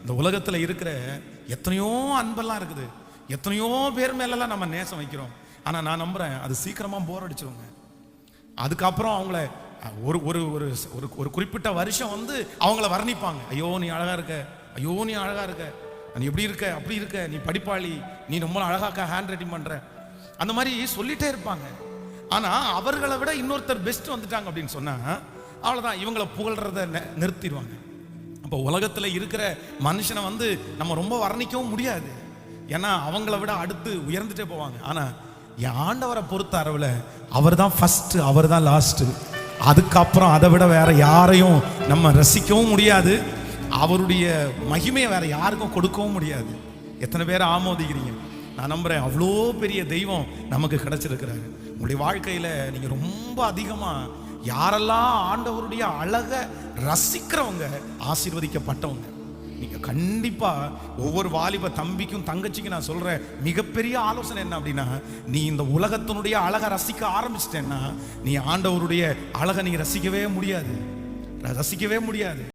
இந்த உலகத்தில் இருக்கிற எத்தனையோ அன்பெல்லாம் இருக்குது, எத்தனையோ பேர் மேலெல்லாம் நம்ம நேசம் வைக்கிறோம். ஆனால் நான் நம்புகிறேன் அது சீக்கிரமாக போர் அடிச்சிருவாங்க. அதுக்கப்புறம் அவங்கள ஒரு ஒரு ஒரு ஒரு குறிப்பிட்ட வருஷம் வந்து அவங்கள வர்ணிப்பாங்க. ஐயோ நீ அழகா இருக்க, ஐயோ நீ அழகா இருக்க, நீ எப்படி இருக்க, அப்படி இருக்க, நீ படிப்பாளி, நீ ரொம்ப அழகாக்க ஹேண்ட் ரைட்டிங் பண்ற, அந்த மாதிரி சொல்லிட்டே இருப்பாங்க. ஆனா அவர்களை விட இன்னொருத்தர் பெஸ்ட் வந்துட்டாங்க அப்படின்னு சொன்னா அவ்வளவுதான், இவங்களை புகழ்றத நிறுத்திடுவாங்க. அப்போ உலகத்துல இருக்கிற மனுஷனை வந்து நம்ம ரொம்ப வர்ணிக்கவும் முடியாது, ஏன்னா அவங்கள விட அடுத்து உயர்ந்துட்டே போவாங்க. ஆனா என் ஆண்டவரை பொறுத்த அளவில் அவர் தான் ஃபர்ஸ்ட், அவர் தான் லாஸ்ட். அதுக்கப்புறம் அதை விட வேற யாரையும் நம்ம ரசிக்கவும் முடியாது, அவருடைய மகிமையை வேற யாருக்கும் கொடுக்கவும் முடியாது. எத்தனை பேரை ஆமோதிக்கிறீங்க? நான் நம்புறேன் அவ்வளோ பெரிய தெய்வம் நமக்கு கிடைச்சிருக்கிறாரு. உங்களுடைய வாழ்க்கையில நீங்க ரொம்ப அதிகமா யாரெல்லாம் ஆண்டவருடைய அழக ரசிக்கிறவங்க ஆசீர்வதிக்கப்பட்டவங்க. நீங்க கண்டிப்பா ஒவ்வொரு வாலிப தம்பிக்கும் தங்கச்சிக்கும் நான் சொல்ற மிகப்பெரிய ஆலோசனை என்ன அப்படின்னா, நீ இந்த உலகத்தினுடைய அழகை ரசிக்க ஆரம்பிச்சிட்டேன்னா நீ ஆண்டவருடைய அழகை நீ ரசிக்கவே முடியாது.